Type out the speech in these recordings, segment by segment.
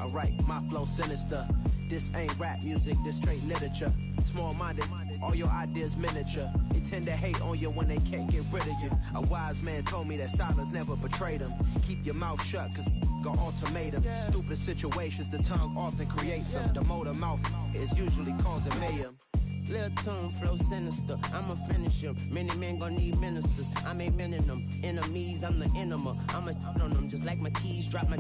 Alright, my flow sinister. This ain't rap music, this straight literature. Small-minded, all your ideas miniature. They tend to hate on you when they can't get rid of you. A wise man told me that silence never betrayed him. Keep your mouth shut, cause got ultimatums. Stupid situations, the tongue often creates them. The motor mouth is usually causing mayhem. Lil' tune, flow sinister, I'ma finish him. Many men gon' need ministers, I'm ain't mending them. Enemies, I'm the enema, I'ma on them. Just like my keys, drop my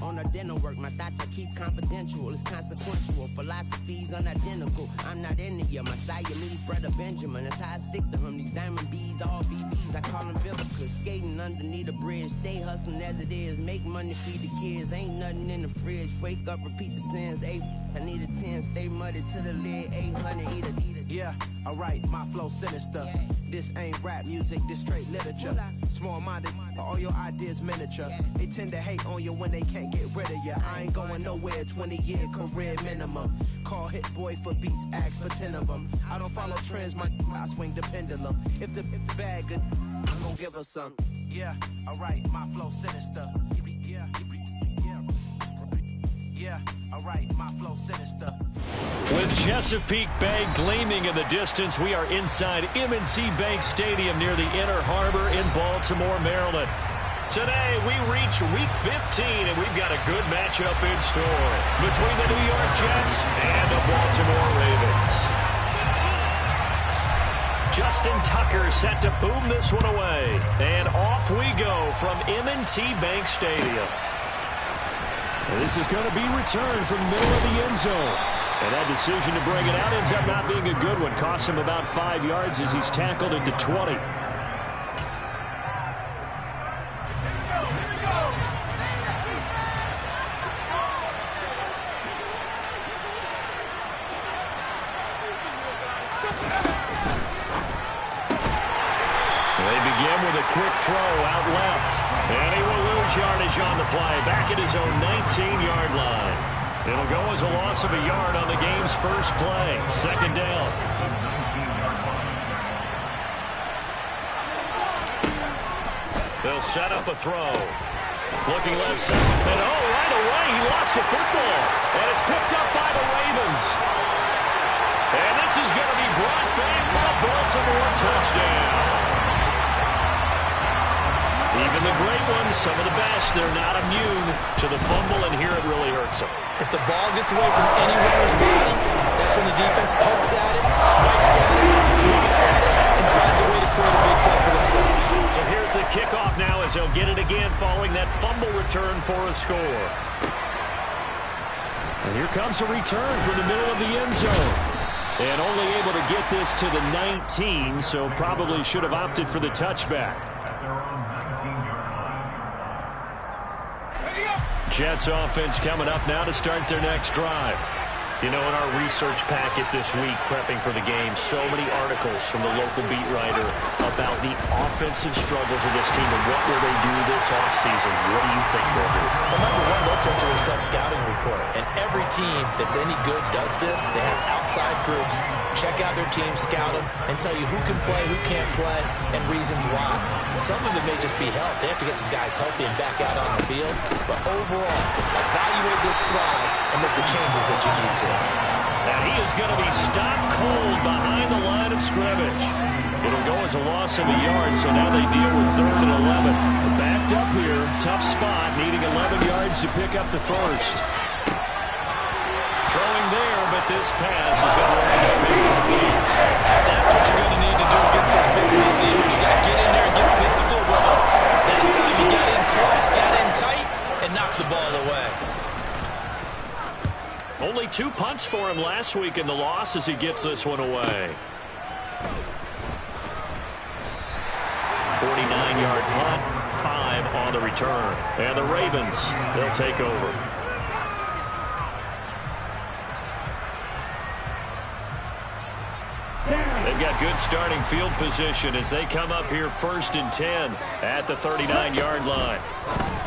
on a dental work. My thoughts I keep confidential, it's consequential. Philosophies unidentical, I'm not into you. My Siamese brother Benjamin, that's how I stick to him. These diamond bees, all BBs, I call them Vivica. Skating underneath a bridge, stay hustling as it is. Make money, feed the kids, ain't nothing in the fridge. Wake up, repeat the sins, I need a 10, stay muddy to the lid, 800, eat a. Yeah, alright, my flow sinister. This ain't rap music, this straight literature. Small-minded, all your ideas miniature. They tend to hate on you when they can't get rid of you. I ain't going nowhere, 20-year career minimum. Call Hit Boy for beats, ask for 10 of them. I don't follow trends, I swing the pendulum. If the bag good, I'm gonna give her some. Yeah, alright, my flow sinister. Yeah, alright, my flow sinister. With Chesapeake Bay gleaming in the distance, we are inside M&T Bank Stadium near the Inner Harbor in Baltimore, Maryland. Today, we reach Week 15, and we've got a good matchup in store between the New York Jets and the Baltimore Ravens. Justin Tucker set to boom this one away, and off we go from M&T Bank Stadium. This is going to be returned from the middle of the end zone. And that decision to bring it out ends up not being a good one. Costs him about 5 yards as he's tackled into 20. They begin with a quick throw out left. And he will lose yardage on the play. Back at his own 19-yard line. It'll go as a loss of a yard on the game's first play. Second down. They'll set up a throw. Looking left side. And right away he lost the football. And it's picked up by the Ravens. And this is going to be brought back for a Baltimore touchdown. Even the great ones, some of the best, they're not immune to the fumble, and here it really hurts them. If the ball gets away from any runner's body, that's when the defense pokes at it, swipes at it, and swats at it, and finds a way to create a big play for themselves. So here's the kickoff now as they'll get it again following that fumble return for a score. And here comes a return from the middle of the end zone. And only able to get this to the 19, so probably should have opted for the touchback. Jets offense coming up now to start their next drive. You know, in our research packet this week, prepping for the game, so many articles from the local beat writer about the offensive struggles of this team and what will they do this offseason. What do you think they'll do? Well, number one, they'll take to their self-scouting report. And every team that's any good does this. They have outside groups, check out their team, scout them, and tell you who can play, who can't play, and reasons why. Some of it may just be health. They have to get some guys healthy and back out on the field. But overall, evaluate this squad and make the changes that you need to. And he is going to be stopped cold behind the line of scrimmage. It'll go as a loss of a yard, so now they deal with 3rd and 11. Backed up here, tough spot, needing 11 yards to pick up the first. Throwing there, but this pass is going to wind up incomplete. That's what you're going to need to do against those big receivers. You got to get in there and get physical with them. That time you got in close, got in tight, and knocked the ball away. Only 2 punts for him last week in the loss as he gets this one away. 49-yard punt, 5 on the return. And the Ravens, they'll take over. They've got good starting field position as they come up here 1st and 10 at the 39-yard line.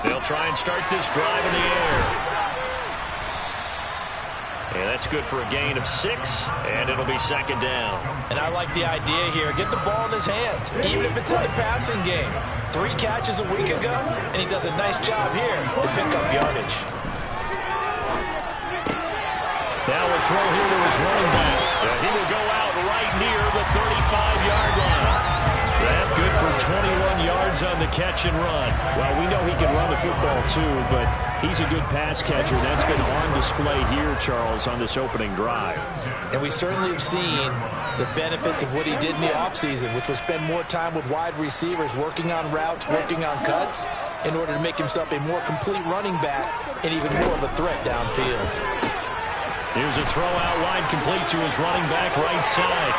They'll try and start this drive in the air. And that's good for a gain of 6, and it'll be 2nd down. And I like the idea here. Get the ball in his hands, even if it's in the passing game. 3 catches a week ago, and he does a nice job here to pick up yardage. throw here to his running back. And he will go out right near the 35-yard line. That good for 21 yards on the catch and run. Well, we know he can run the football too, but he's a good pass catcher. That's been on display here, Charles, on this opening drive. And we certainly have seen the benefits of what he did in the offseason, which was spend more time with wide receivers, working on routes, working on cuts, in order to make himself a more complete running back and even more of a threat downfield. Here's a throw out wide, complete to his running back right side.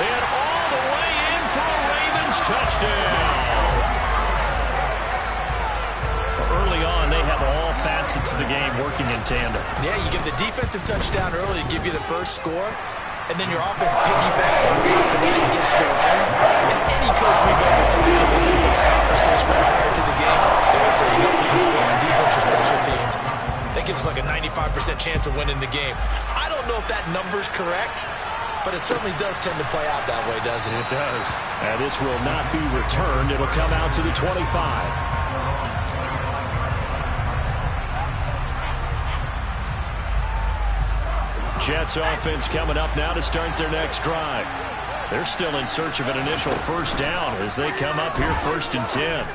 And all the way in for a Ravens touchdown. Early on, they have all facets of the game working in tandem. Yeah, you give the defensive touchdown early to give you the first score, and then your offense piggybacks on top of that and gets their own. And any coach we've ever talked to with a conversation prior to the game, they will say, you know, if you can score on defense or special teams, that gives us like a 95% chance of winning the game. I don't know if that number's correct, but it certainly does tend to play out that way, doesn't it? It does. And this will not be returned. It'll come out to the 25. Jets offense coming up now to start their next drive. They're still in search of an initial first down as they come up here 1st and 10.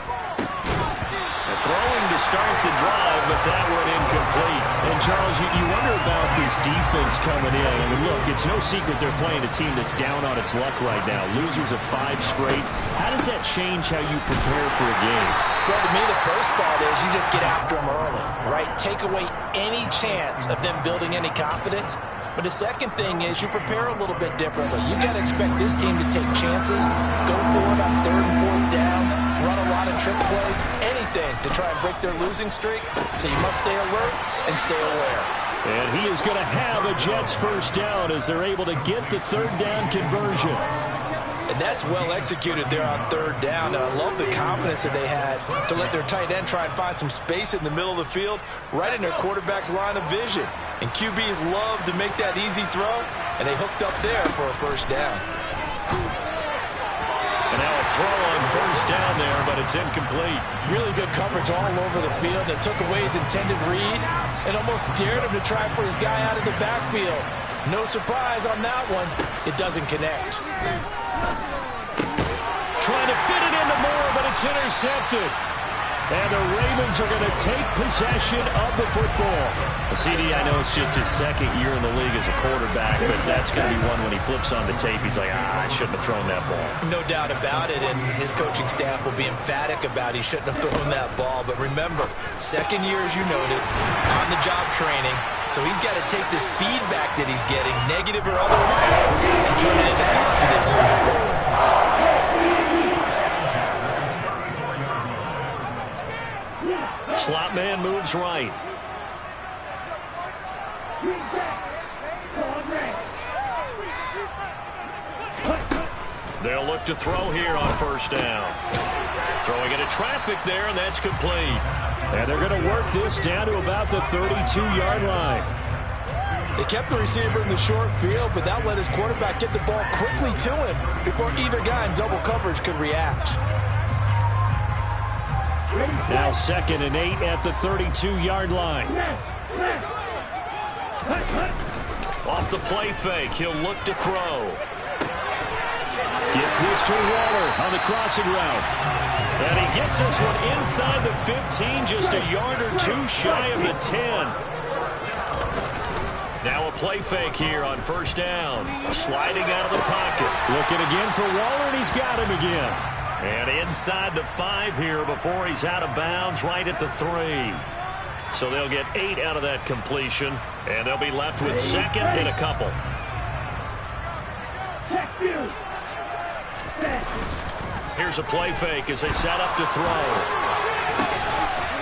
Throwing to start the drive, but that one incomplete. And, Charles, you wonder about this defense coming in. I mean, look, it's no secret they're playing a team that's down on its luck right now. Losers of 5 straight. How does that change how you prepare for a game? Well, to me, the first thought is you just get after them early, right? Take away any chance of them building any confidence. But the second thing is you prepare a little bit differently. You got to expect this team to take chances, go for it on 3rd and 4th downs, run a lot of trick plays, anything to try and break their losing streak. So you must stay alert and stay aware. And he is going to have a Jets first down as they're able to get the 3rd down conversion. And that's well executed there on 3rd down. And I love the confidence that they had to let their tight end try and find some space in the middle of the field, right in their quarterback's line of vision. And QBs love to make that easy throw, and they hooked up there for a first down. And now a throw on first down there, but it's incomplete. Really good coverage all over the field. It took away his intended read and almost dared him to try and put his guy out of the backfield. No surprise on that one. It doesn't connect. Trying to fit it into Moore, but it's intercepted. And the Ravens are going to take possession of the football. CD, I know it's just his 2nd year in the league as a quarterback, but that's going to be one when he flips on the tape. He's like, I shouldn't have thrown that ball. No doubt about it, and his coaching staff will be emphatic about he shouldn't have thrown that ball. But remember, 2nd year, as you noted, on-the-job training, so he's got to take this feedback that he's getting, negative or otherwise, and turn it into positive moving forward. Slot man moves right. They'll look to throw here on first down. Throwing into traffic there, and that's complete. And they're going to work this down to about the 32-yard line. They kept the receiver in the short field, but that let his quarterback get the ball quickly to him before either guy in double coverage could react. Now 2nd and 8 at the 32-yard line. Off the play fake, he'll look to throw. Gets this to Waller on the crossing route. And he gets this one inside the 15, just a yard or 2 shy of the 10. Now a play fake here on first down. Sliding out of the pocket. Looking again for Waller, and he's got him again. And inside the 5 here before he's out of bounds, right at the 3. So they'll get 8 out of that completion, and they'll be left with 2nd and a couple. Here's a play fake as they set up to throw.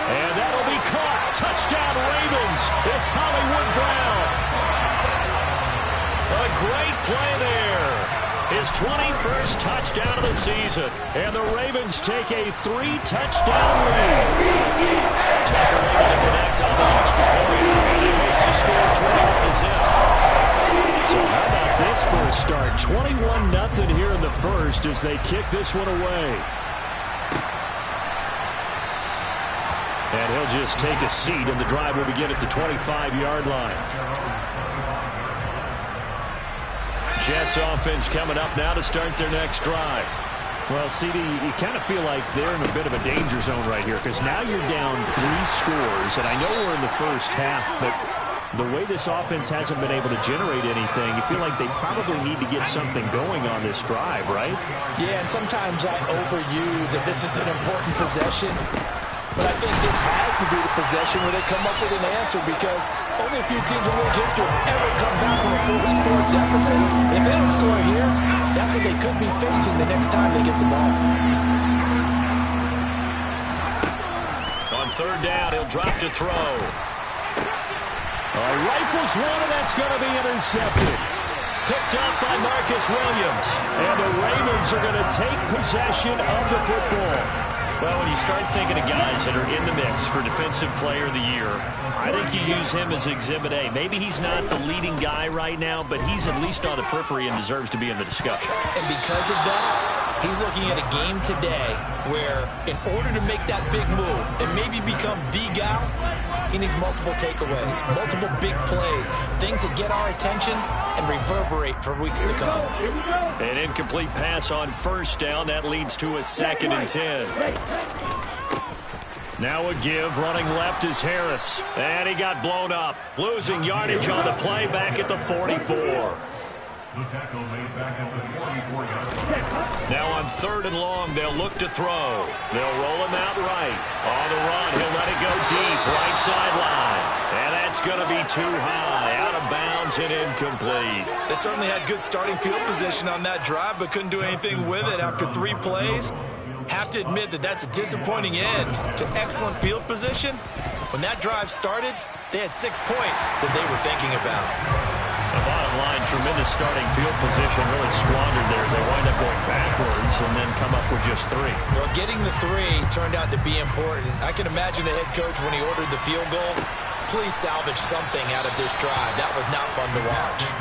And that'll be caught. Touchdown Ravens. It's Hollywood Brown. A great play there. His 21st touchdown of the season. And the Ravens take a 3-touchdown lead. Tucker able to connect on the extra point. And he makes the score 21-0. So how about this for a start? 21-0 here in the first as they kick this one away. And he'll just take a seat, and the drive will begin at the 25-yard line. Jets offense coming up now to start their next drive. Well, CD, you kind of feel like they're in a bit of a danger zone right here because now you're down 3 scores, and I know we're in the first half, but the way this offense hasn't been able to generate anything, you feel like they probably need to get something going on this drive, right? Yeah, and sometimes I overuse if this is an important possession, but I think this has to be the possession where they come up with an answer because only a few teams in league history have ever come back from a 4-score deficit. If they don't score here, that's what they could be facing the next time they get the ball. On third down, he'll drop to throw. Rifles one, and that's going to be intercepted. Picked up by Marcus Williams. And the Ravens are going to take possession of the football. Well, when you start thinking of guys that are in the mix for Defensive Player of the Year, I think you use him as Exhibit A. Maybe he's not the leading guy right now, but he's at least on the periphery and deserves to be in the discussion. And because of that, he's looking at a game today where in order to make that big move and maybe become the guy, he needs multiple takeaways, multiple big plays, things that get our attention and reverberate for weeks to come. An incomplete pass on first down. That leads to a 2nd and 10. Now a give. Running left is Harris. And he got blown up. Losing yardage on the play back at the 44. The tackle made back at the 44-yard line. Now on 3rd and long, they'll look to throw. They'll roll him out right. On the run, he'll let it go deep, right sideline. And that's going to be too high, out of bounds and incomplete. They certainly had good starting field position on that drive, but couldn't do anything with it after 3 plays. Have to admit that that's a disappointing end to excellent field position. When that drive started, they had 6 points that they were thinking about. The bottom line, tremendous starting field position, really squandered there as they wind up going backwards and then come up with just 3. Well, getting the 3 turned out to be important. I can imagine the head coach when he ordered the field goal. Please salvage something out of this drive. That was not fun to watch.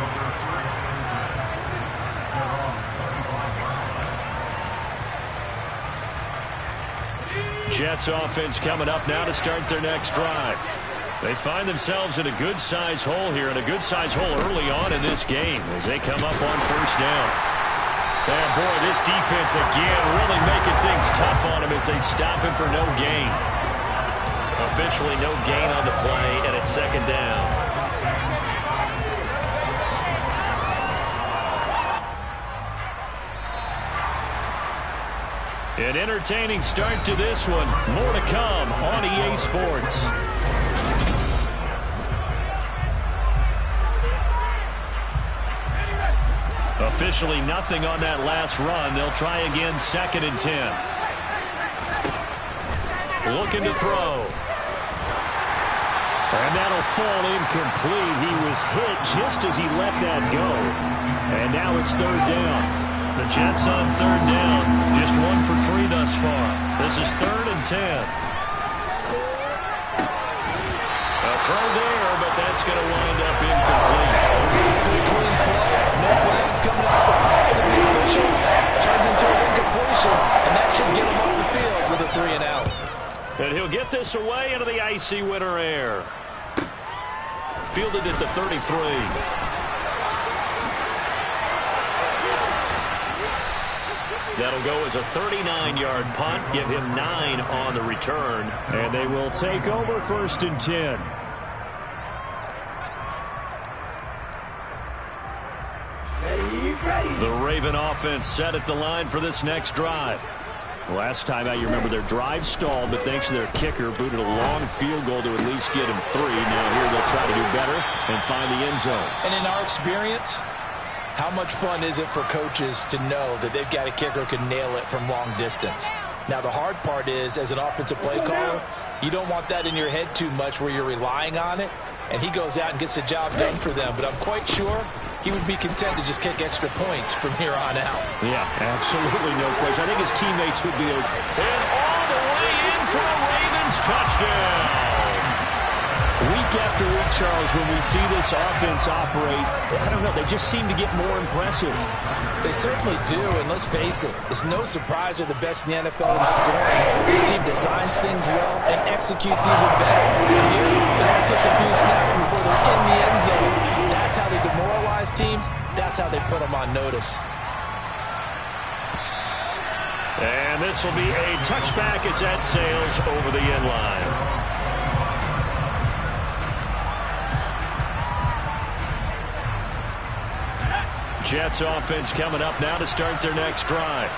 Jets offense coming up now to start their next drive. They find themselves in a good-size hole here, and a good-size hole early on in this game as they come up on first down. And boy, this defense again really making things tough on him as they stop him for no gain. Officially no gain on the play, and it's 2nd down. An entertaining start to this one. More to come on EA Sports. Officially nothing on that last run. They'll try again, 2nd and 10. Looking to throw. And that'll fall incomplete. He was hit just as he let that go. And now it's 3rd down. The Jets on 3rd down. Just 1 for 3 thus far. This is 3rd and 10. A throw there, but that's going to wind up incomplete. Good clean play. No flags coming out the pocket of the officials. Turns into an incompletion, and that should get him off the field with a 3 and out. And he'll get this away into the icy winter air. Fielded at the 33. That'll go as a 39-yard punt. Give him 9 on the return. And they will take over 1st and 10. The Raven offense set at the line for this next drive. Last time out, you remember their drive stalled, but thanks to their kicker, booted a long field goal to at least get him 3. Now here they'll try to do better and find the end zone. And in our experience, how much fun is it for coaches to know that they've got a kicker who can nail it from long distance? Now, the hard part is, as an offensive play caller, you don't want that in your head too much where you're relying on it, and he goes out and gets the job done for them. But I'm quite sure he would be content to just kick extra points from here on out. Yeah, absolutely no question. I think his teammates would be okay. And all the way in for a Ravens touchdown. Week after week, Charles, when we see this offense operate, I don't know, they just seem to get more impressive. They certainly do, and let's face it, it's no surprise they're the best in the NFL in scoring. This team designs things well and executes even better. And here, it only takes a few snaps before they're in the end zone. That's how they demoralize teams. That's how they put them on notice. And this will be a touchback as that sails over the end line. Jets offense coming up now to start their next drive.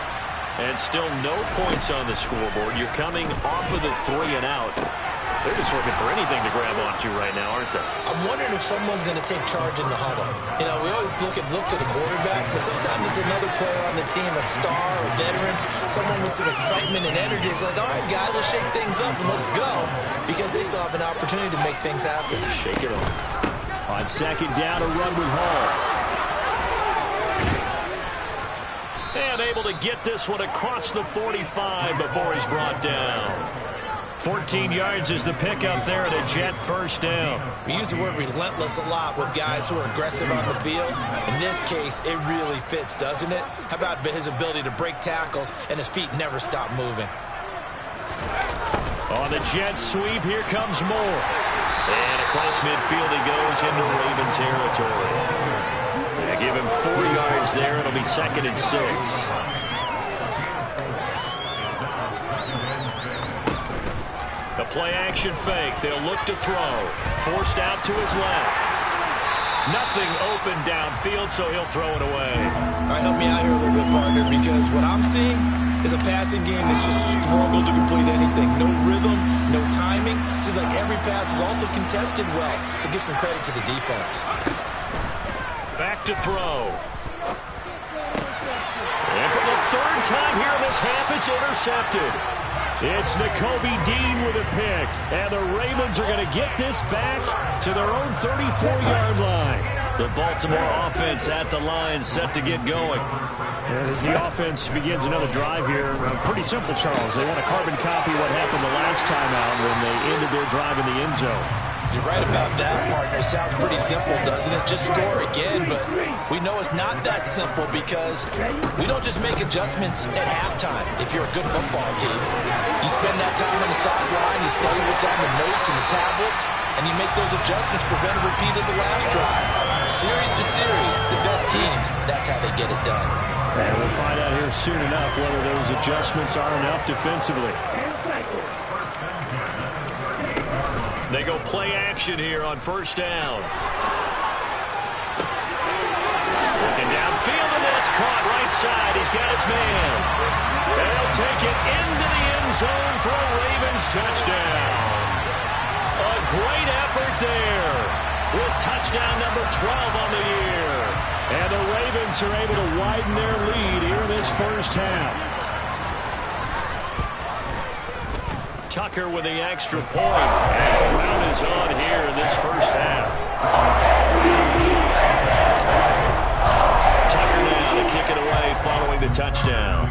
And still no points on the scoreboard. You're coming off of the 3 and out. They're just looking for anything to grab onto right now, aren't they? I'm wondering if someone's going to take charge in the huddle. You know, we always look to the quarterback, but sometimes it's another player on the team, a star, a veteran, someone with some excitement and energy. It's like, all right, guys, let's shake things up and let's go, because they still have an opportunity to make things happen. Shake it off. On second down, a run with Hall. And able to get this one across the 45 before he's brought down. 14 yards is the pickup there at a Jet first down. We use the word relentless a lot with guys who are aggressive on the field. In this case, it really fits, doesn't it? How about his ability to break tackles and his feet never stop moving? On the Jet sweep, here comes Moore. And across midfield he goes into Raven territory. They give him 4 yards there. It'll be 2nd and 6. The play-action fake. They'll look to throw. Forced out to his left. Nothing open downfield, so he'll throw it away. All right, help me out here a little bit, partner, because what I'm seeing is a passing game that's just struggled to complete anything. No rhythm, no timing. Seems like every pass is also contested well, so give some credit to the defense. Back to throw. And for the 3rd time here in this half, it's intercepted. It's Nakobe Dean with a pick. And the Ravens are going to get this back to their own 34-yard line. The Baltimore offense at the line, set to get going. And as the offense begins another drive here, pretty simple, Charles. They want to carbon copy what happened the last time out when they ended their drive in the end zone. You're right about that, partner. Sounds pretty simple, doesn't it? Just score again, but we know it's not that simple because we don't just make adjustments at halftime if you're a good football team. You spend that time on the sideline, you study what's on the notes and the tablets, and you make those adjustments, prevent a repeat of the last drive. Series to series, the best teams, that's how they get it done. And we'll find out here soon enough whether those adjustments are enough defensively. They go play action here on first down. Looking downfield, and that's caught right side. He's got his man. They'll take it into the end zone for a Ravens touchdown. A great effort there with touchdown number 12 on the year. And the Ravens are able to widen their lead here in this first half. Tucker with the extra point. And the round is on here in this first half. Tucker now to kick it away following the touchdown.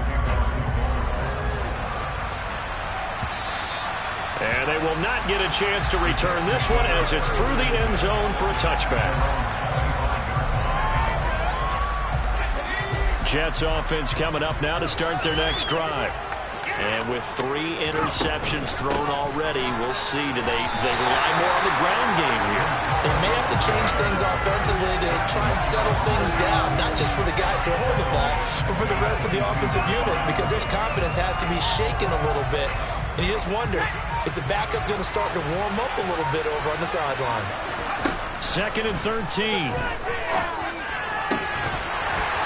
And they will not get a chance to return this one as it's through the end zone for a touchback. Jets offense coming up now to start their next drive. And with 3 interceptions thrown already, we'll see. Do they rely more on the ground game here? They may have to change things offensively to try and settle things down, not just for the guy throwing the ball, but for the rest of the offensive unit, because their confidence has to be shaken a little bit. And you just wonder, is the backup going to start to warm up a little bit over on the sideline? 2nd and 13.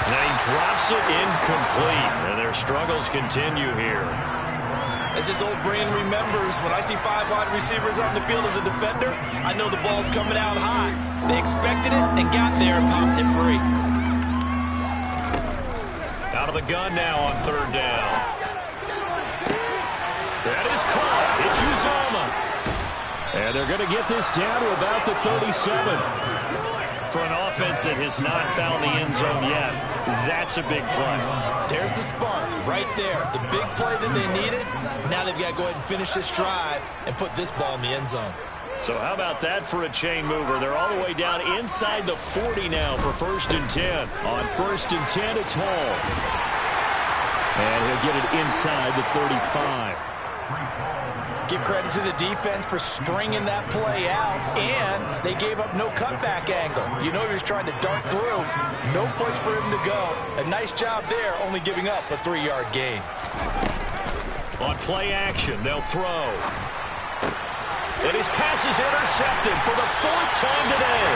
And he drops it incomplete, and their struggles continue here. As his old brain remembers, when I see 5 wide receivers on the field as a defender, I know the ball's coming out high. They expected it and got there and popped it free. Out of the gun now on 3rd down. That is caught. It's Uzomah. And they're going to get this down to about the 37. For an offense that has not found the end zone yet, that's a big play. There's the spark right there. The big play that they needed. Now they've got to go ahead and finish this drive and put this ball in the end zone. So how about that for a chain mover? They're all the way down inside the 40 now for 1st and 10. On 1st and 10, it's Hall. And he'll get it inside the 35. Give credit to the defense for stringing that play out, and they gave up no cutback angle. You know he was trying to dart through. No place for him to go. A nice job there, only giving up a 3-yard gain. On play action, they'll throw. And his pass is intercepted for the 4th time today.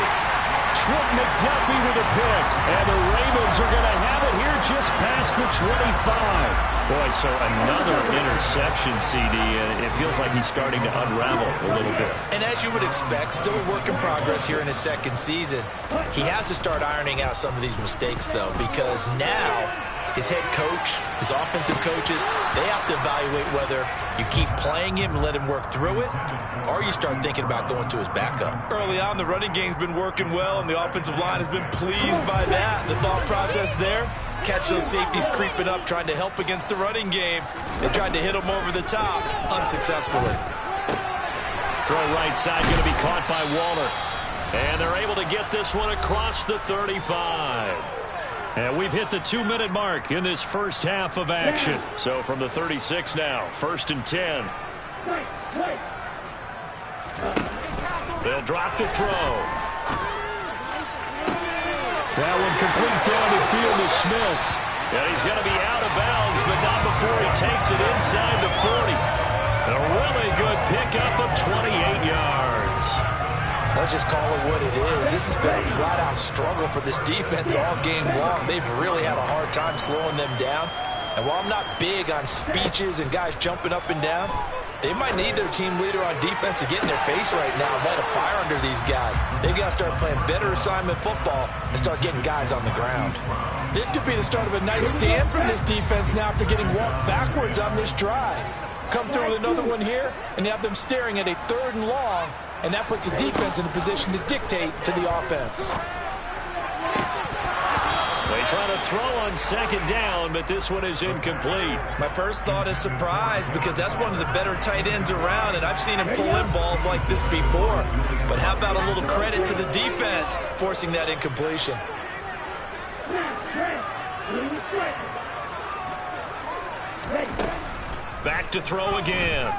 Trent McDuffie with a pick. And the Ravens are going to have it here just past the 25. Boy, so another interception, CD. And it feels like he's starting to unravel a little bit. And as you would expect, still a work in progress here in his 2nd season. He has to start ironing out some of these mistakes, though, because now his head coach, his offensive coaches, they have to evaluate whether you keep playing him and let him work through it, or you start thinking about going to his backup. Early on, the running game's been working well, and the offensive line has been pleased by that. The thought process there, catch those safeties creeping up, trying to help against the running game. They tried to hit him over the top, unsuccessfully. Throw right side, going to be caught by Waller. And they're able to get this one across the 35. And we've hit the 2-minute mark in this first half of action. So from the 36 now, 1st and 10. They'll drop to throw. That one complete down the field to Smith. And he's going to be out of bounds, but not before he takes it inside the 40. A really good pickup of 28 yards. Let's just call it what it is. This has been a flat-out struggle for this defense all game long. They've really had a hard time slowing them down. And while I'm not big on speeches and guys jumping up and down, they might need their team leader on defense to get in their face right now and light a fire under these guys. They've got to start playing better assignment football and start getting guys on the ground. This could be the start of a nice stand from this defense now after getting walked backwards on this drive. Come through with another one here, and you have them staring at a 3rd and long, and that puts the defense in a position to dictate to the offense. They try to throw on 2nd down, but this one is incomplete. My first thought is surprise, because that's one of the better tight ends around, and I've seen him pull in balls like this before. But how about a little credit to the defense forcing that incompletion? Back to throw again.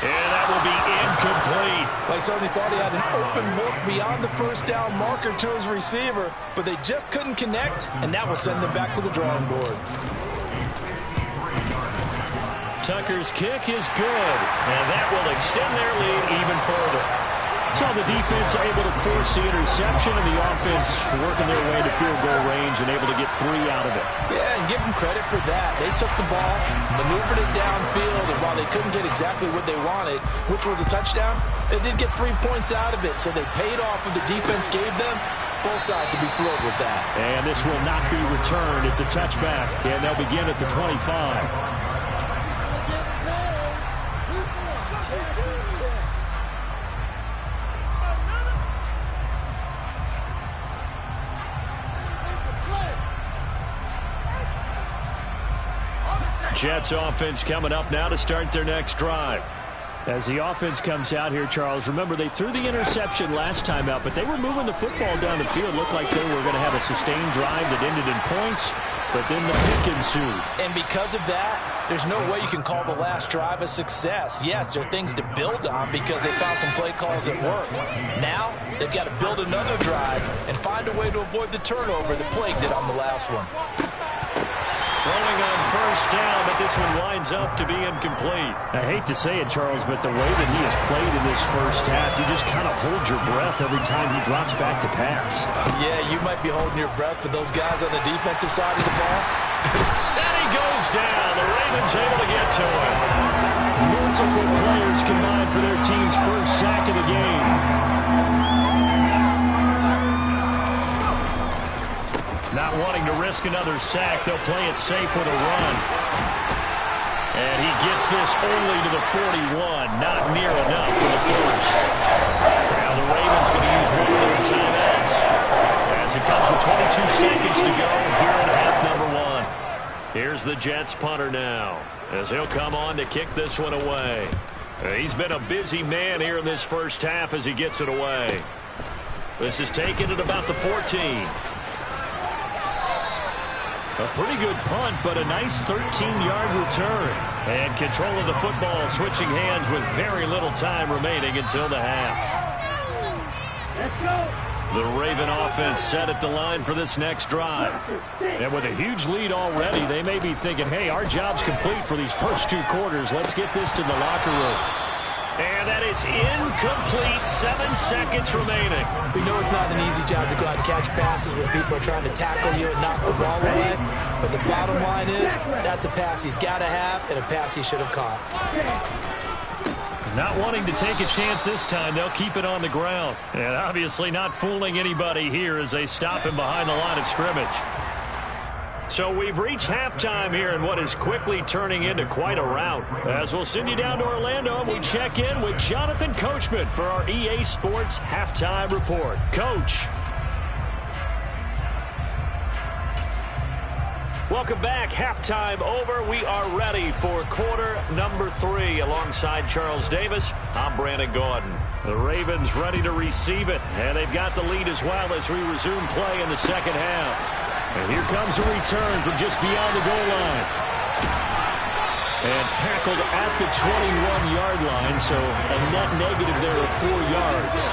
And that will be incomplete. I certainly thought he had an open look beyond the 1st down marker to his receiver, but they just couldn't connect, and that will send them back to the drawing board. Tucker's kick is good, and that will extend their lead even further. So the defense able to force the interception, and the offense working their way to field goal range and able to get 3 out of it. Yeah, and give them credit for that. They took the ball, maneuvered it downfield, and while they couldn't get exactly what they wanted, which was a touchdown, they did get 3 points out of it, so they paid off what the defense gave them. Both sides to be thrilled with that. And this will not be returned. It's a touchback, and they'll begin at the 25. Jets offense coming up now to start their next drive. As the offense comes out here, Charles, remember they threw the interception last time out, but they were moving the football down the field. Looked like they were going to have a sustained drive that ended in points, but then the pick ensued. And because of that, there's no way you can call the last drive a success. Yes, there are things to build on because they found some play calls at work. Now, they've got to build another drive and find a way to avoid the turnover that plagued it on the last one. Throwing on 1st down, but this one winds up to be incomplete. I hate to say it, Charles, but the way that he has played in this first half, you just kind of hold your breath every time he drops back to pass. Yeah, you might be holding your breath, but those guys on the defensive side of the ball. And he goes down. The Ravens able to get to him. Multiple players combined for their team's first sack of the game. Not wanting to risk another sack, they'll play it safe with a run. And he gets this only to the 41. Not near enough for the first. Now the Ravens going to use one of their timeouts as it comes with 22 seconds to go here in half number 1. Here's the Jets punter now as he'll come on to kick this one away. He's been a busy man here in this first half as he gets it away. This is taken at about the 14. A pretty good punt, but a nice 13-yard return. And control of the football switching hands with very little time remaining until the half. Let's go. The Raven offense set at the line for this next drive. And with a huge lead already, they may be thinking, hey, our job's complete for these first 2 quarters. Let's get this to the locker room. And that is incomplete. 7 seconds remaining. We know it's not an easy job to go out and catch passes when people are trying to tackle you and knock the ball away. But the bottom line is, that's a pass he's got to have and a pass he should have caught. Not wanting to take a chance this time, they'll keep it on the ground. And obviously not fooling anybody here as they stop him behind the line of scrimmage. So we've reached halftime here in what is quickly turning into quite a rout. As we'll send you down to Orlando and we check in with Jonathan Coachman for our EA Sports Halftime Report. Coach. Welcome back. Halftime over. We are ready for quarter number 3. Alongside Charles Davis, I'm Brandon Gordon. The Ravens ready to receive it, and they've got the lead as well as we resume play in the second half. And here comes a return from just beyond the goal line. And tackled at the 21-yard line, so a net negative there of 4 yards.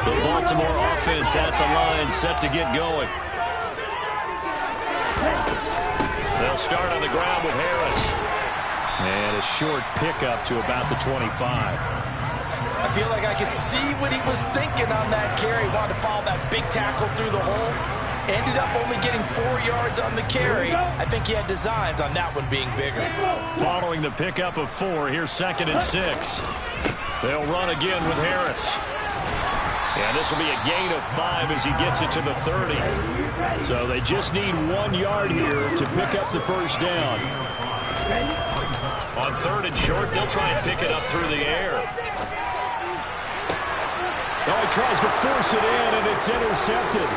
The Baltimore offense at the line, set to get going. They'll start on the ground with Harris. And a short pickup to about the 25. I feel like I could see what he was thinking on that carry. Wanted to follow that big tackle through the hole. Ended up only getting 4 yards on the carry. I think he had designs on that one being bigger. Following the pickup of 4, here's 2nd and 6. They'll run again with Harris. And this will be a gain of 5 as he gets it to the 30. So they just need 1 yard here to pick up the first down. On 3rd and short, they'll try and pick it up through the air. Oh, he tries to force it in, and it's intercepted.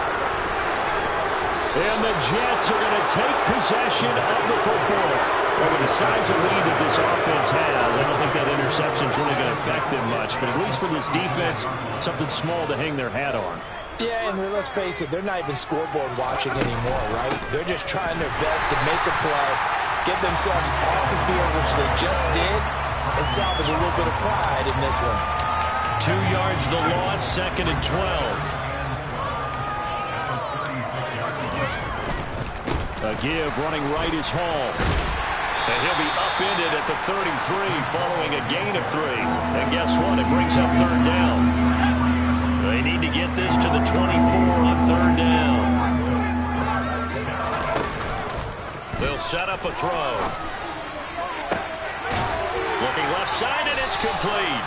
And the Jets are going to take possession of the football. Well, with the size of lead that this offense has, I don't think that interception is really going to affect them much. But at least for this defense, something small to hang their hat on. Yeah, and let's face it, they're not even scoreboard watching anymore, right? They're just trying their best to make a play, get themselves off the field, which they just did, and salvage a little bit of pride in this one. 2 yards the loss, 2nd and 12. A give running right is Hall. And he'll be upended at the 33 following a gain of 3. And guess what? It brings up 3rd down. They need to get this to the 24 on 3rd down. They'll set up a throw. Looking left side, and it's complete.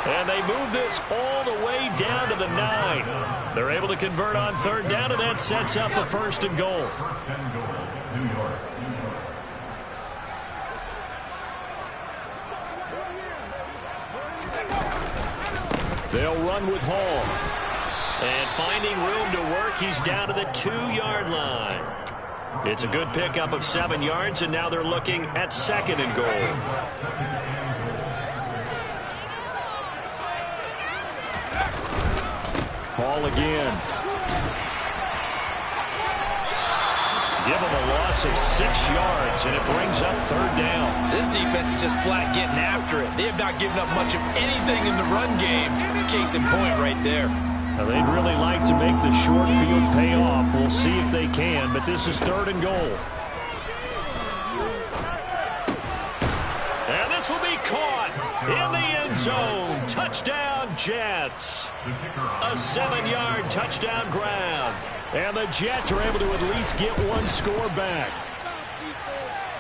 And they move this all the way down to the 9. They're able to convert on 3rd down, and that sets up a 1st and goal. New York. They'll run with Hall. And finding room to work, he's down to the 2-yard line. It's a good pickup of 7 yards, and now they're looking at 2nd and goal. Ball again. Give them a loss of 6 yards, and it brings up 3rd down. This defense is just flat getting after it. They have not given up much of anything in the run game. Case in point right there. Now, they'd really like to make the short field pay off. We'll see if they can, but this is 3rd and goal. And this will be caught in the end zone. Touchdown, Jets. A 7-yard touchdown grab. And the Jets are able to at least get 1 score back.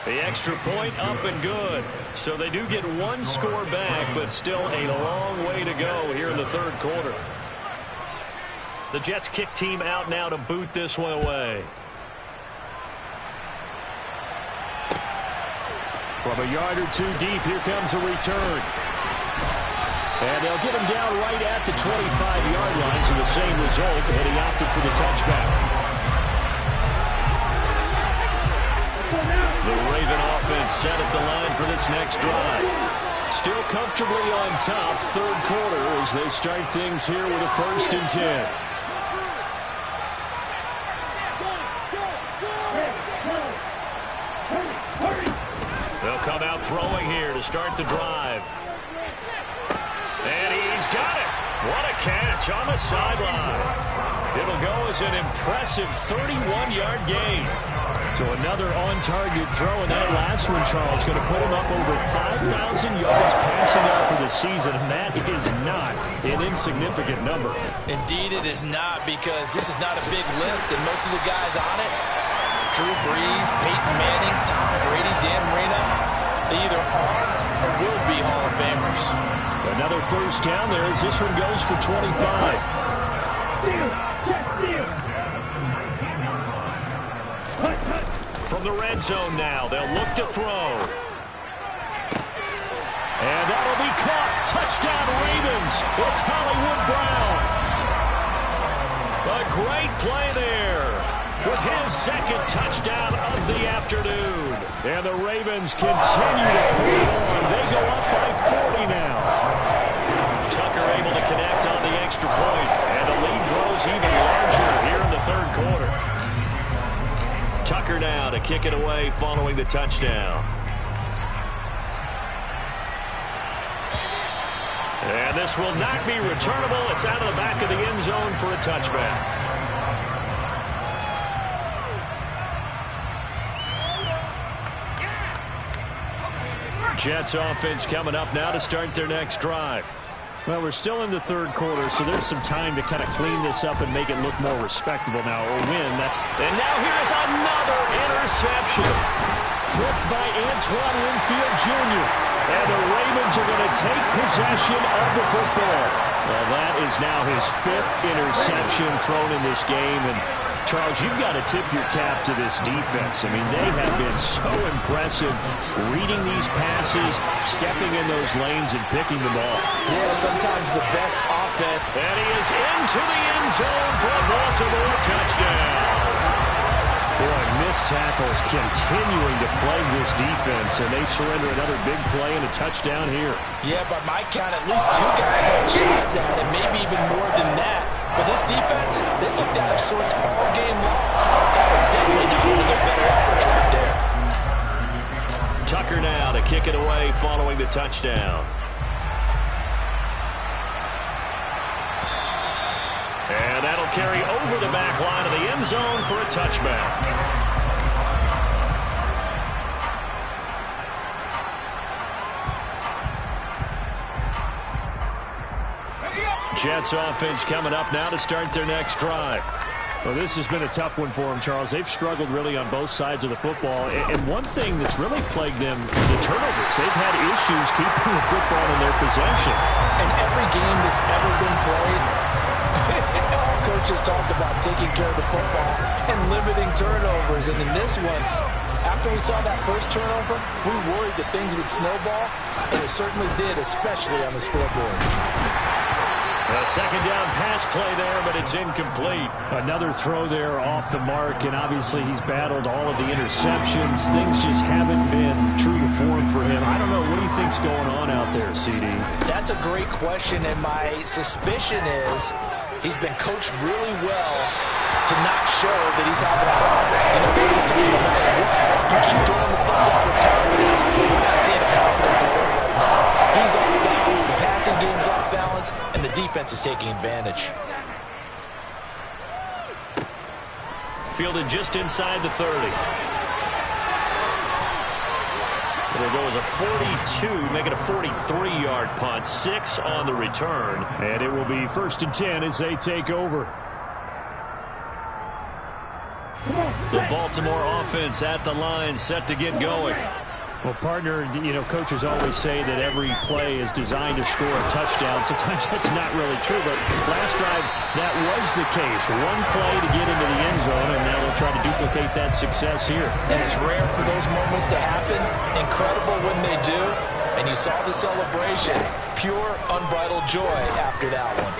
The extra point up and good. So they do get 1 score back, but still a long way to go here in the 3rd quarter. The Jets kick team out now to boot this one away. From a yard or 2 deep, here comes a return. And they'll get him down right at the 25-yard line, so the same result, and he opted for the touchback. The Raven offense set at the line for this next drive. Still comfortably on top, third quarter, as they start things here with a 1st and 10. They'll come out throwing here to start the drive. And he's got it. What a catch on the sideline. It'll go as an impressive 31-yard gain. So another on-target throw, and that last one, Charles, going to put him up over 5,000 yards passing out for the season, and that is not an insignificant number. Indeed it is not, because this is not a big list, and most of the guys on it, Drew Brees, Peyton Manning, Tom Brady, Dan Marino, they either are or will be Hall of Famers. Another first down there as this one goes for 25. From the red zone now, they'll look to throw. And that'll be caught. Touchdown Ravens. It's Hollywood Brown. A great play there with his second touchdown of the afternoon. And the Ravens continue to pull it on. They go up by 40 now. Tucker able to connect on the extra point, and the lead grows even larger here in the third quarter. Tucker now to kick it away following the touchdown. And this will not be returnable. It's out of the back of the end zone for a touchback. Jets offense coming up now to start their next drive. Well, we're still in the third quarter, so there's some time to kind of clean this up and make it look more respectable now. Or win, that's... And now here's another interception. Flipped by Antoine Winfield Jr. And the Ravens are going to take possession of the football. Well, that is now his 5th interception thrown in this game. And Charles, you've got to tip your cap to this defense. I mean, they have been so impressive reading these passes, stepping in those lanes, and picking the ball. Yeah, sometimes the best offense. And he is into the end zone for a Baltimore touchdown. Boy, missed tackles continuing to plague this defense, and they surrender another big play and a touchdown here. Yeah, by my count, at least 2 guys had shots at it, maybe even more than that. But this defense, they looked out of sorts all game long. That was definitely not one of their better efforts right there. Tucker now to kick it away following the touchdown. And that'll carry over the back line of the end zone for a touchback. Jets offense coming up now to start their next drive. Well, this has been a tough one for them, Charles. They've struggled really on both sides of the football. And one thing that's really plagued them, the turnovers. They've had issues keeping the football in their possession. And every game that's ever been played, all coaches talk about taking care of the football and limiting turnovers. And in this one, after we saw that first turnover, we worried that things would snowball, and it certainly did, especially on the scoreboard. A second down pass play there, but it's incomplete. Another throw there off the mark, and obviously he's battled all of the interceptions. Things just haven't been true to form for him. I don't know. What do you think's going on out there, CD? That's a great question, and my suspicion is he's been coached really well to not show that he's having a problem. You know, they always tell you no matter what, you keep throwing the football with confidence. You're not seeing a confident thrower right now. He's off balance, the passing game's off balance, and the defense is taking advantage. Fielded just inside the 30. It'll go as a 42, make it a 43-yard punt. 6 on the return. And it will be 1st and 10 as they take over. The Baltimore offense at the line, set to get going. Well, partner, you know, coaches always say that every play is designed to score a touchdown. Sometimes that's not really true, but last drive, that was the case. One play to get into the end zone, and now they'll try to duplicate that success here. And it's rare for those moments to happen. Incredible when they do. And you saw the celebration. Pure, unbridled joy after that one.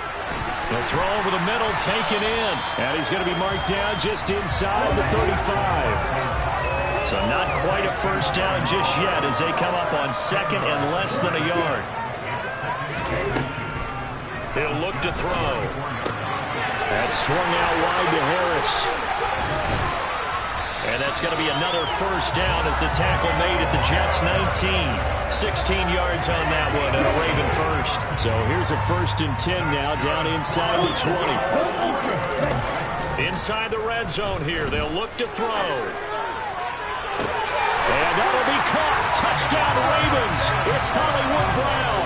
They'll throw over the middle, taken in. And he's going to be marked down just inside the 35. So not quite a first down just yet as they come up on second and less than a yard. He'll look to throw. That's swung out wide to Harris. And that's going to be another first down as the tackle made at the Jets' 19. 16 yards on that one and a Raven first. So here's a 1st and 10 now down inside the 20. Inside the red zone here. They'll look to throw. And that'll be caught. Touchdown Ravens. It's Hollywood Brown.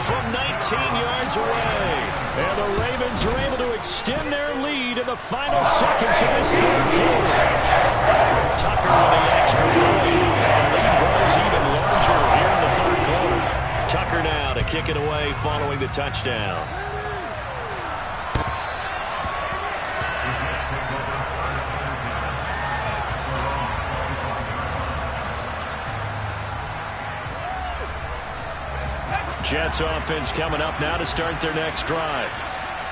From 19 yards away. And the Ravens are able to extend their lead in the final seconds of this third quarter. Tucker with the extra point. And lead grows even larger here in the third quarter. Tucker now to kick it away following the touchdown. Jets offense coming up now to start their next drive.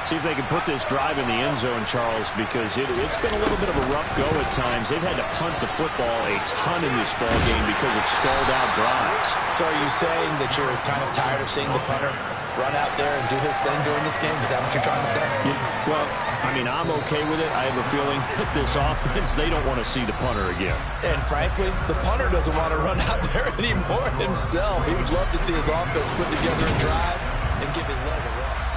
See if they can put this drive in the end zone, Charles, because it's been a little bit of a rough go at times. They've had to punt the football a ton in this ball game because of stalled-out drives. So are you saying that you're kind of tired of seeing the punter run out there and do his thing during this game? Is that what you're trying to say? Yeah, well, I mean, I'm okay with it. I have a feeling that this offense, they don't want to see the punter again. And frankly, the punter doesn't want to run out there anymore himself. He would love to see his offense put together a drive and give his leg a rest.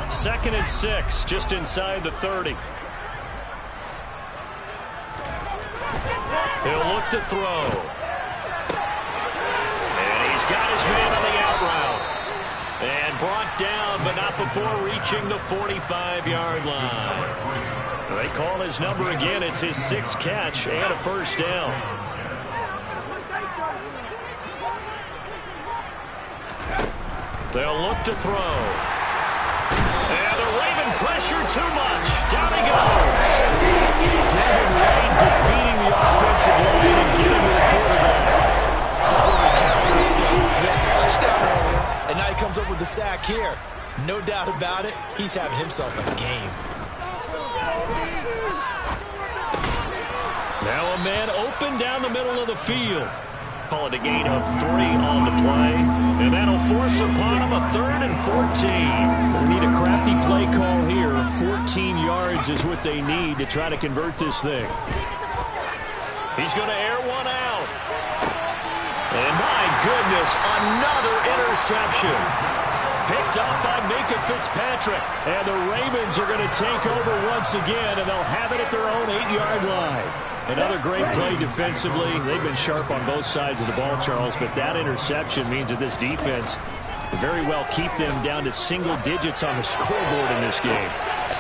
Second and 6, just inside the 30. He'll look to throw. And he's got his man on the out route. And brought down, but not before reaching the 45-yard line. They call his number again. It's his 6th catch and a first down. They'll look to throw. And the Raven pressure too much. Down he goes. Devin Wade defeating the offensive line and getting to the quarterback. So he had the touchdown earlier, and now he comes up with the sack here. No doubt about it, he's having himself a game. Now a man open down the middle of the field. Call it a gain of 3 on the play. And that'll force upon him a 3rd and 14. They need a crafty play call here. 14 yards is what they need to try to convert this thing. He's going to air one out. And my goodness, another interception. Picked up by Minka Fitzpatrick. And the Ravens are going to take over once again, and they'll have it at their own 8-yard line. Another great play defensively. They've been sharp on both sides of the ball, Charles, but that interception means that this defense very well keep them down to single digits on the scoreboard in this game.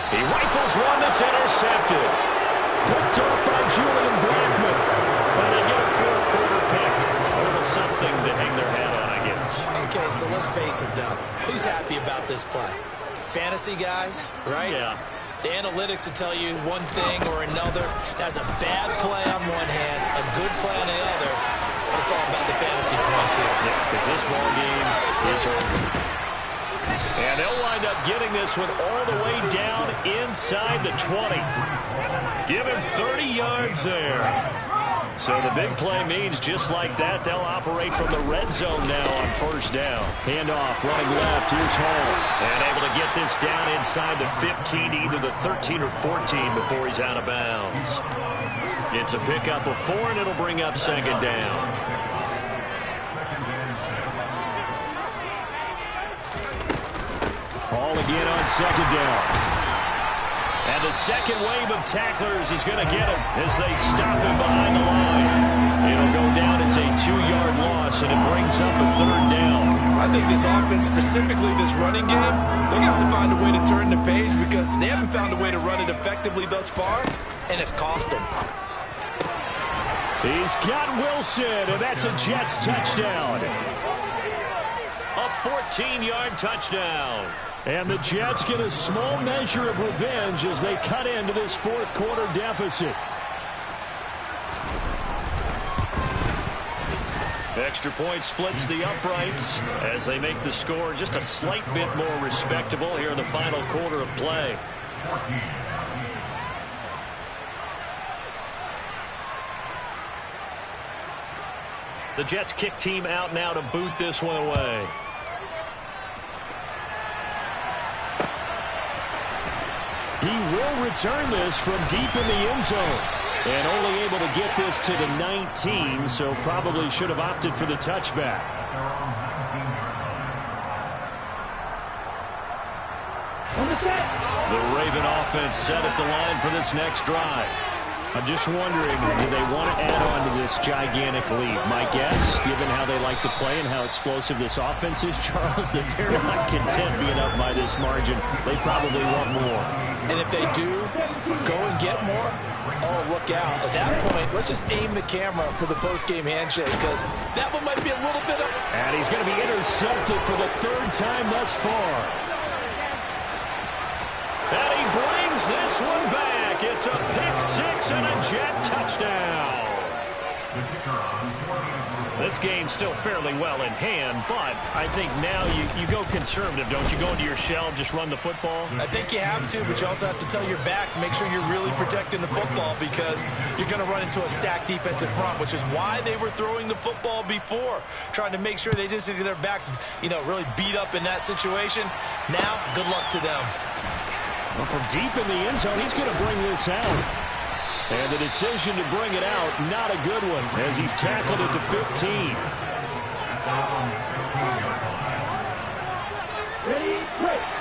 He rifles one that's intercepted. Picked up by Julian Blackman. And they get a 4th quarter pick. A little something to hang their hat on, I guess. Okay, so let's face it, Doug. Who's happy about this play? Fantasy guys, right? Yeah. The analytics will tell you one thing or another. That's a bad play on one hand, a good play on the other. But it's all about the fantasy points here. Yeah, because this ball game is over. And they'll wind up getting this one all the way down inside the 20. Give him 30 yards there. So the big play means just like that, they'll operate from the red zone now on 1st down. Handoff, running left, here's Hall. And able to get this down inside the 15, either the 13 or 14 before he's out of bounds. It's a pickup of 4, and it'll bring up 2nd down. Hall again on 2nd down. And the second wave of tacklers is going to get him as they stop him behind the line. It'll go down as a 2-yard loss, and it brings up a 3rd down. I think this offense, specifically this running game, they're going to have to find a way to turn the page because they haven't found a way to run it effectively thus far, and it's cost them. He's got Wilson, and that's a Jets touchdown. A 14-yard touchdown. And the Jets get a small measure of revenge as they cut into this 4th quarter deficit. Extra point splits the uprights as they make the score just a slight bit more respectable here in the final quarter of play. The Jets kick team out now to boot this one away. He will return this from deep in the end zone. And only able to get this to the 19, so probably should have opted for the touchback. The Raven offense set at the line for this next drive. I'm just wondering, do they want to add on to this gigantic lead? My guess, given how they like to play and how explosive this offense is, Charles, that they're not content being up by this margin. They probably want more. And if they do go and get more, oh, look out. At that point, let's just aim the camera for the post-game handshake, because that one might be a little bit of... And he's going to be intercepted for the third time thus far. And he brings this one back. It's a pick six and a Jet touchdown. This game's still fairly well in hand, but I think now you go conservative, don't you? Go into your shell, just run the football? I think you have to, but you also have to tell your backs, make sure you're really protecting the football, because you're going to run into a stacked defensive front, which is why they were throwing the football before, trying to make sure they just get their backs, really beat up in that situation. Now, good luck to them. Well, from deep in the end zone, he's going to bring this out. And the decision to bring it out, not a good one, as he's tackled at the 15.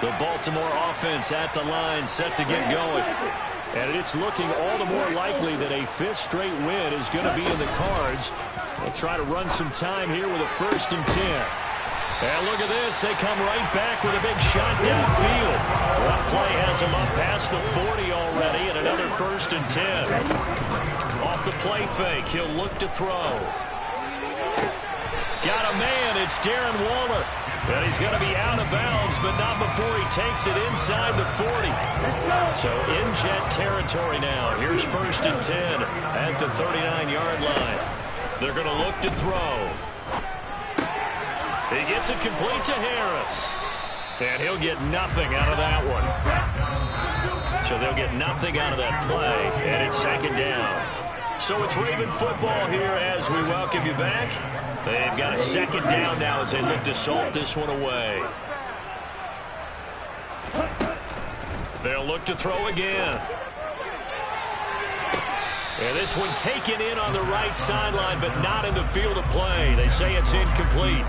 The Baltimore offense at the line, set to get going. And it's looking all the more likely that a fifth straight win is going to be in the cards. They'll try to run some time here with a 1st and 10. And look at this. They come right back with a big shot downfield. One play has him up past the 40 already, and another 1st and 10. Off the play fake, he'll look to throw. Got a man. It's Darren Waller. And he's going to be out of bounds, but not before he takes it inside the 40. So in Jet territory now. Here's 1st and 10 at the 39-yard line. They're going to look to throw. He gets it complete to Harris. And he'll get nothing out of that one. So they'll get nothing out of that play, and it's 2nd down. So it's Raven football here as we welcome you back. They've got a 2nd down now as they look to salt this one away. They'll look to throw again. And this one taken in on the right sideline, but not in the field of play. They say it's incomplete.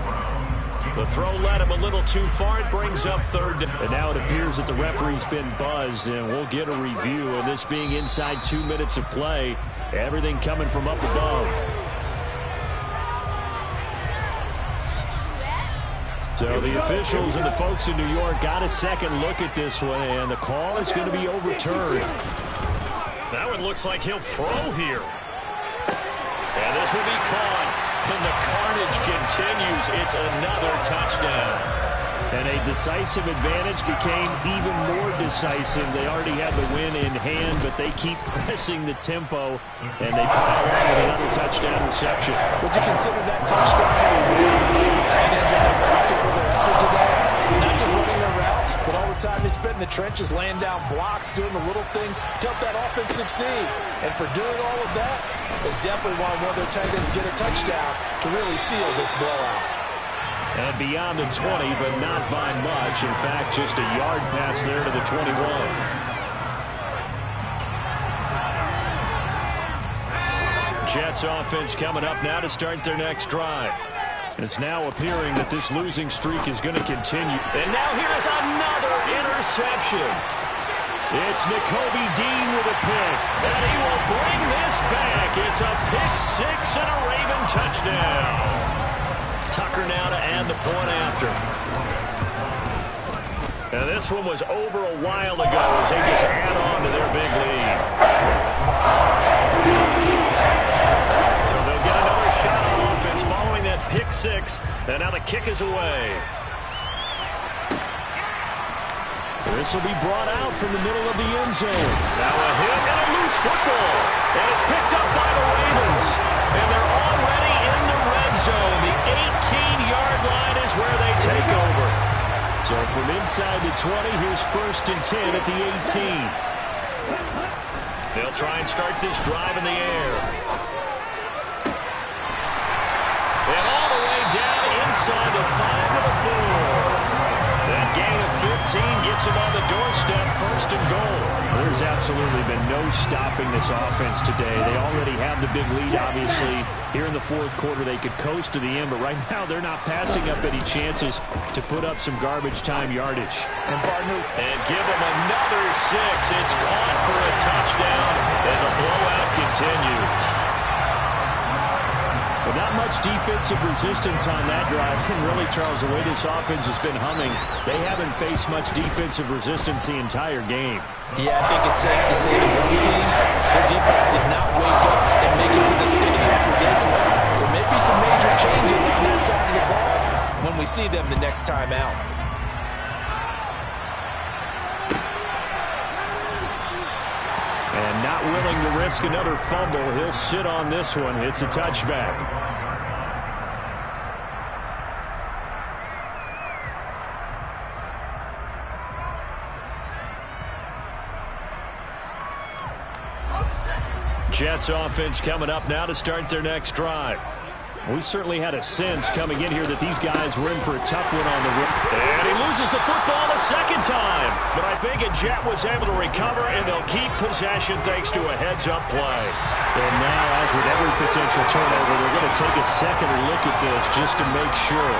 The throw led him a little too far. It brings up 3rd. And now it appears that the referee's been buzzed, and we'll get a review. And this being inside 2 minutes of play, everything coming from up above. So the officials and the folks in New York got a second look at this one, and the call is going to be overturned. That one looks like he'll throw here. And this will be caught. And the carnage continues. It's another touchdown. And a decisive advantage became even more decisive. They already had the win in hand, but they keep pressing the tempo, and they pile on with another touchdown reception. Would you consider that touchdown the tight ends on the roster for their effort today? Not just running their routes, but all the time they spent in the trenches, laying down blocks, doing the little things to help that offense succeed. And for doing all of that, they definitely want one of their tight ends to get a touchdown to really seal this blowout. And beyond the 20, but not by much. In fact, just a yard pass there to the 21. Jets offense coming up now to start their next drive. And it's now appearing that this losing streak is going to continue. And now here's another interception. It's Nakobe Dean with a pick. And he will bring this back. It's a pick six and a Raven touchdown. Tucker now to add the point after. And this one was over a while ago as they just add on to their big lead. So they'll get another shot on offense following that pick six. And now the kick is away. This will be brought out from the middle of the end zone. Now a hit and a loose football. And it's picked up by the Ravens. And they're already in the red zone. 18-yard line is where they take over. So from inside the 20, here's 1st and 10 at the 18. They'll try and start this drive in the air. And all the way down inside the 5 to the 4. That gain of 15 gets him on the doorstep, 1st and goal. There's absolutely been no stopping this offense today. They already have the big lead, obviously. Here in the 4th quarter, they could coast to the end, but right now they're not passing up any chances to put up some garbage time yardage. And give them another 6. It's caught for a touchdown, and the blowout continues. But not much defensive resistance on that drive. And really, Charles, the way this offense has been humming, they haven't faced much defensive resistance the entire game. Yeah, I think it's safe to say that one team, their defense did not wake up and make it to the stadium after this one. There may be some major changes on that side of the ball when we see them the next time out. And not willing to risk another fumble, he'll sit on this one. It's a touchback. Jets offense coming up now to start their next drive. We certainly had a sense coming in here that these guys were in for a tough one on the road. And he loses the football a second time. But I think a Jet was able to recover, and they'll keep possession thanks to a heads-up play. And now, as with every potential turnover, they're going to take a second look at this just to make sure.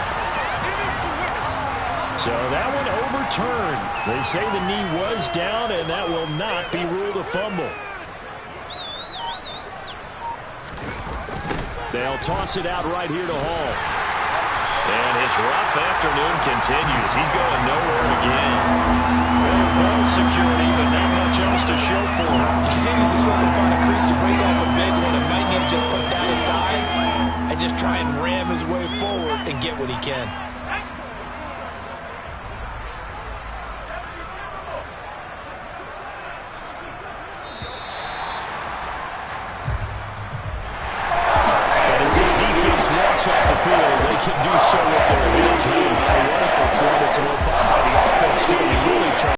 So that one overturned. They say the knee was down, and that will not be ruled a fumble. They'll toss it out right here to Hall. And his rough afternoon continues. He's going nowhere again. Well security, but not much else to show for him. He continues to struggle to find a crease to break off a big one. It might need to just put that aside and just try and ram his way forward and get what he can.